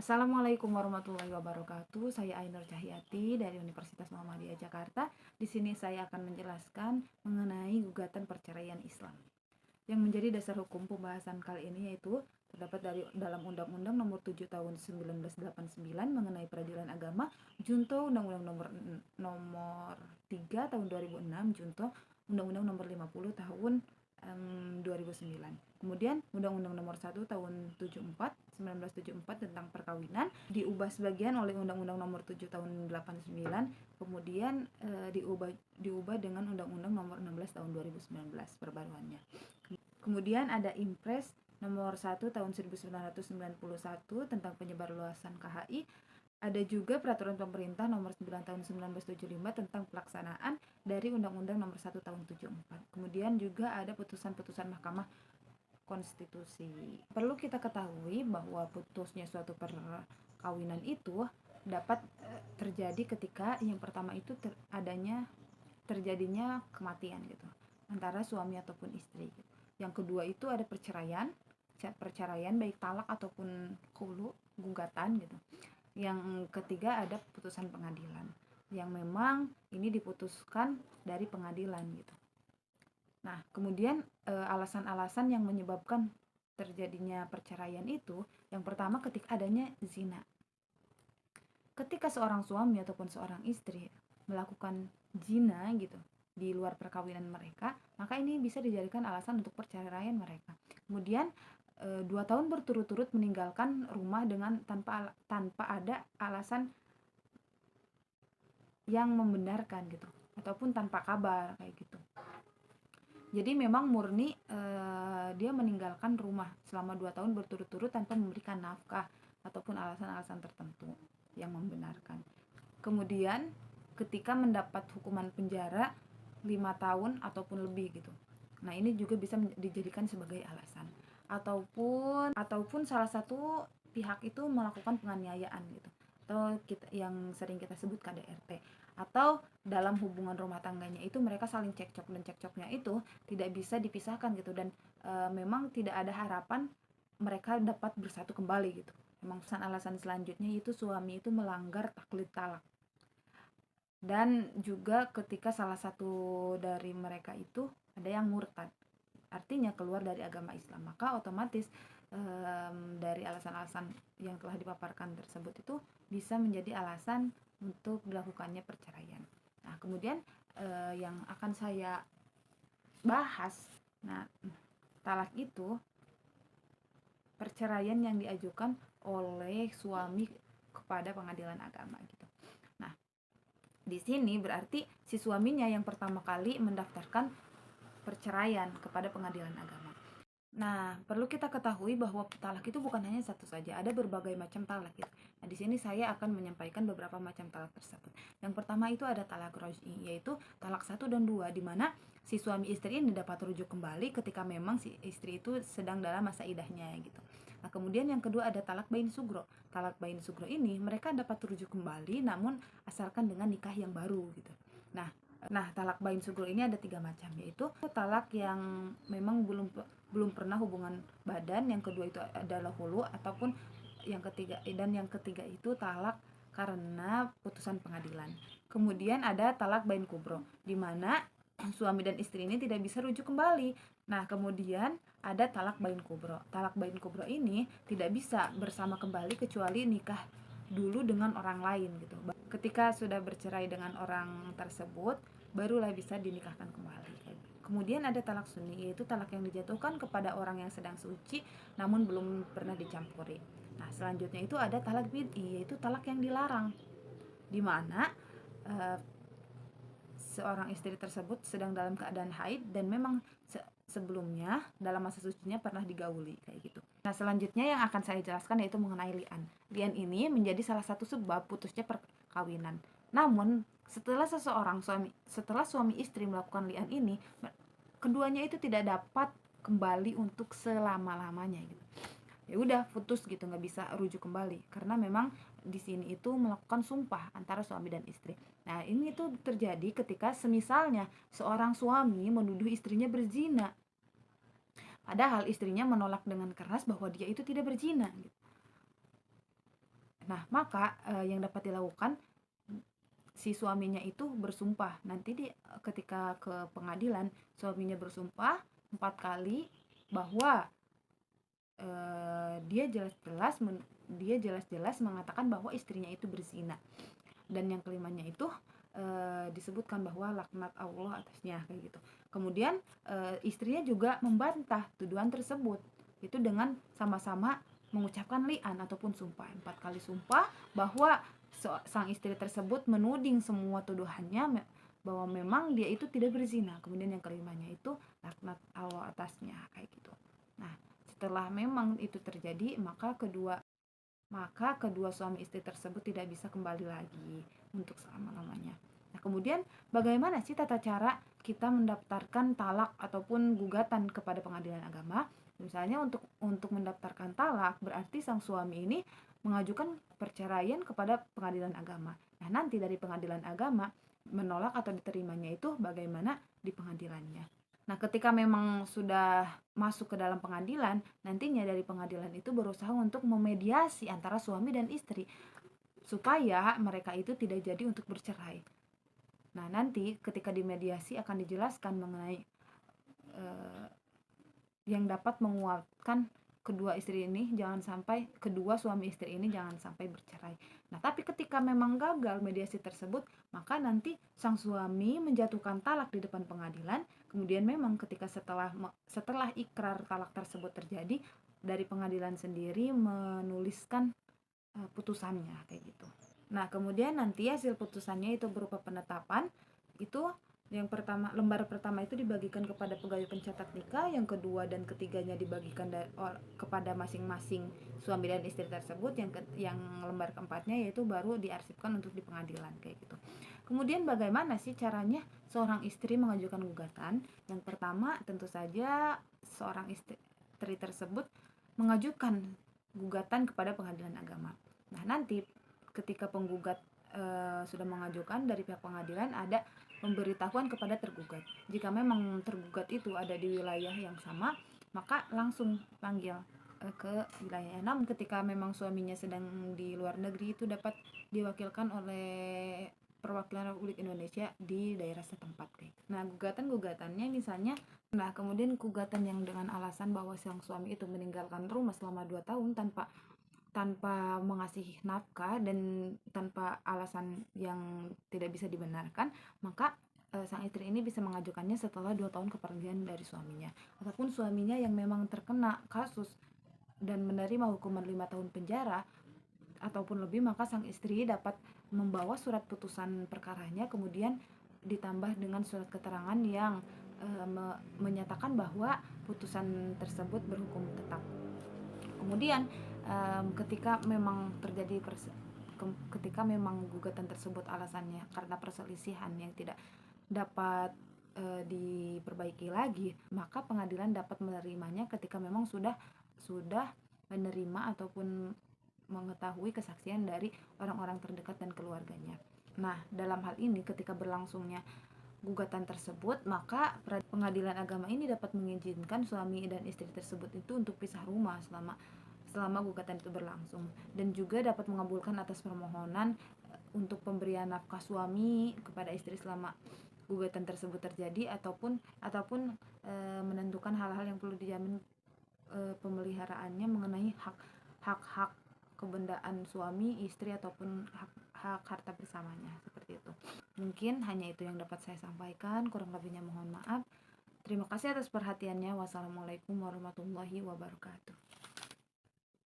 Assalamualaikum warahmatullahi wabarakatuh. Saya Ainur Cahyati dari Universitas Muhammadiyah Jakarta. Di sini saya akan menjelaskan mengenai gugatan perceraian Islam. Yang menjadi dasar hukum pembahasan kali ini yaitu terdapat dalam Undang-Undang Nomor 7 Tahun 1989 mengenai peradilan agama, Junto Undang-Undang Nomor 3 Tahun 2006, Junto Undang-Undang Nomor 50 Tahun 2009. Kemudian Undang-Undang Nomor 1 Tahun 1974 tentang perkawinan diubah sebagian oleh Undang-Undang Nomor 7 Tahun 89, kemudian diubah dengan Undang-Undang Nomor 16 Tahun 2019 perbaruannya. Kemudian ada Impres Nomor 1 Tahun 1991 tentang penyebarluasan KHI. Ada juga Peraturan Pemerintah Nomor 9 Tahun 1975 tentang pelaksanaan dari Undang-Undang Nomor 1 Tahun 74. Kemudian juga ada putusan-putusan Mahkamah Konstitusi. Perlu kita ketahui bahwa putusnya suatu perkawinan itu dapat terjadi ketika yang pertama itu terjadinya kematian gitu antara suami ataupun istri gitu. Yang kedua itu ada perceraian baik talak ataupun khulu, gugatan gitu. Yang ketiga ada putusan pengadilan yang memang ini diputuskan dari pengadilan gitu. Nah, kemudian alasan-alasan yang menyebabkan terjadinya perceraian itu, yang pertama ketika adanya zina. Ketika seorang suami ataupun seorang istri melakukan zina gitu di luar perkawinan mereka, maka ini bisa dijadikan alasan untuk perceraian mereka. Kemudian 2 tahun berturut-turut meninggalkan rumah dengan tanpa ada alasan yang membenarkan gitu, ataupun tanpa kabar kayak gitu. Jadi memang murni dia meninggalkan rumah selama 2 tahun berturut-turut tanpa memberikan nafkah ataupun alasan-alasan tertentu yang membenarkan. Kemudian ketika mendapat hukuman penjara 5 tahun ataupun lebih gitu. Nah, ini juga bisa dijadikan sebagai alasan. Ataupun salah satu pihak itu melakukan penganiayaan gitu. Atau yang sering kita sebut KDRT. Atau dalam hubungan rumah tangganya itu mereka saling cekcok, dan cekcoknya itu tidak bisa dipisahkan gitu, dan memang tidak ada harapan mereka dapat bersatu kembali gitu. Memang alasan selanjutnya itu suami itu melanggar taklid talak. Dan juga ketika salah satu dari mereka itu ada yang murtad, artinya keluar dari agama Islam, maka otomatis dari alasan-alasan yang telah dipaparkan tersebut itu bisa menjadi alasan untuk dilakukannya perceraian. Nah, kemudian yang akan saya bahas, nah, talak itu perceraian yang diajukan oleh suami kepada pengadilan agama gitu. Nah, di sini berarti si suaminya yang pertama kali mendaftarkan perceraian kepada pengadilan agama. Nah, perlu kita ketahui bahwa talak itu bukan hanya satu saja, ada berbagai macam talak gitu. Nah, di sini saya akan menyampaikan beberapa macam talak tersebut. Yang pertama itu ada talak roj'i, yaitu talak 1 dan 2, di mana si suami istri ini dapat rujuk kembali ketika memang si istri itu sedang dalam masa idahnya gitu. Nah, kemudian yang kedua ada talak bain sugro. Talak bain sugro ini mereka dapat rujuk kembali namun asalkan dengan nikah yang baru gitu. Nah, talak bain sugro ini ada 3 macam, yaitu talak yang memang belum pernah hubungan badan, yang kedua itu adalah hulu, ataupun yang ketiga itu talak karena putusan pengadilan. Kemudian ada talak bain kubro, di mana suami dan istri ini tidak bisa rujuk kembali. Nah, kemudian ada talak bain kubro. Talak bain kubro ini tidak bisa bersama kembali kecuali nikah dulu dengan orang lain gitu. Ketika sudah bercerai dengan orang tersebut, barulah bisa dinikahkan kembali. Kemudian ada talak sunni, yaitu talak yang dijatuhkan kepada orang yang sedang suci namun belum pernah dicampuri. Nah, selanjutnya itu ada talak bid'i, yaitu talak yang dilarang, di mana seorang istri tersebut sedang dalam keadaan haid dan memang sebelumnya dalam masa sucinya pernah digauli kayak gitu. Nah, selanjutnya yang akan saya jelaskan yaitu mengenai li'an. Li'an ini menjadi salah satu sebab putusnya perkawinan. Namun setelah suami istri melakukan li'an ini, keduanya itu tidak dapat kembali untuk selama-lamanya gitu. Ya udah putus gitu, nggak bisa rujuk kembali karena memang di sini itu melakukan sumpah antara suami dan istri. Nah, ini tuh terjadi ketika semisalnya seorang suami menuduh istrinya berzina, padahal istrinya menolak dengan keras bahwa dia itu tidak berzina gitu. Nah, maka yang dapat dilakukan, si suaminya itu bersumpah. Nanti ketika ke pengadilan, suaminya bersumpah 4 kali bahwa dia jelas-jelas mengatakan bahwa istrinya itu berzina. Dan yang kelimanya itu disebutkan bahwa laknat Allah atasnya, kayak gitu. Kemudian istrinya juga membantah tuduhan tersebut itu dengan sama-sama mengucapkan li'an ataupun sumpah, 4 kali sumpah bahwa sang istri tersebut menuding semua tuduhannya bahwa memang dia itu tidak berzina. Kemudian yang kelimanya itu laknat Allah atasnya, kayak gitu. Nah, setelah memang itu terjadi, maka kedua suami istri tersebut tidak bisa kembali lagi untuk selama-lamanya. Nah, kemudian bagaimana sih tata cara kita mendaftarkan talak ataupun gugatan kepada pengadilan agama? Misalnya untuk mendaftarkan talak, berarti sang suami ini mengajukan perceraian kepada pengadilan agama. Nah, nanti dari pengadilan agama menolak atau diterimanya itu bagaimana di pengadilannya. Nah, ketika memang sudah masuk ke dalam pengadilan, nantinya dari pengadilan itu berusaha untuk memediasi antara suami dan istri supaya mereka itu tidak jadi untuk bercerai. Nah, nanti ketika dimediasi akan dijelaskan mengenai yang dapat menguatkan kedua suami istri ini jangan sampai bercerai. Nah, tapi ketika memang gagal mediasi tersebut, maka nanti sang suami menjatuhkan talak di depan pengadilan. Kemudian memang ketika setelah ikrar talak tersebut terjadi, dari pengadilan sendiri menuliskan putusannya, kayak gitu. Nah, kemudian nanti hasil putusannya itu berupa penetapan. Itu yang pertama, lembar pertama itu dibagikan kepada pegawai pencatat nikah, yang kedua dan ketiganya dibagikan kepada masing-masing suami dan istri tersebut, yang lembar keempatnya yaitu baru diarsipkan untuk di pengadilan, kayak gitu. Kemudian bagaimana sih caranya seorang istri mengajukan gugatan? Yang pertama, tentu saja seorang istri tersebut mengajukan gugatan kepada pengadilan agama. Nah, nanti ketika penggugat sudah mengajukan, dari pihak pengadilan ada pemberitahuan kepada tergugat. Jika memang tergugat itu ada di wilayah yang sama, maka langsung panggil ke wilayahnya. Namun ketika memang suaminya sedang di luar negeri, itu dapat diwakilkan oleh perwakilan Republik Indonesia di daerah setempat, kayak. Nah, gugatan-gugatannya misalnya, kemudian gugatan yang dengan alasan bahwa sang suami itu meninggalkan rumah selama 2 tahun tanpa mengasih nafkah dan tanpa alasan yang tidak bisa dibenarkan, maka sang istri ini bisa mengajukannya setelah 2 tahun kepergian dari suaminya. Ataupun suaminya yang memang terkena kasus dan menerima hukuman 5 tahun penjara ataupun lebih, maka sang istri dapat membawa surat putusan perkaranya, kemudian ditambah dengan surat keterangan yang menyatakan bahwa putusan tersebut berhukum tetap. Kemudian ketika memang ketika memang gugatan tersebut alasannya karena perselisihan yang tidak dapat diperbaiki lagi, maka pengadilan dapat menerimanya ketika memang sudah menerima ataupun mengetahui kesaksian dari orang-orang terdekat dan keluarganya. Nah, dalam hal ini ketika berlangsungnya gugatan tersebut, maka pengadilan agama ini dapat mengizinkan suami dan istri tersebut itu untuk pisah rumah selama gugatan itu berlangsung, dan juga dapat mengabulkan atas permohonan untuk pemberian nafkah suami kepada istri selama gugatan tersebut terjadi, ataupun menentukan hal-hal yang perlu dijamin pemeliharaannya mengenai hak-hak kebendaan suami, istri, ataupun hak harta bersamanya, seperti itu. Mungkin hanya itu yang dapat saya sampaikan, kurang lebihnya mohon maaf. Terima kasih atas perhatiannya. Wassalamualaikum warahmatullahi wabarakatuh.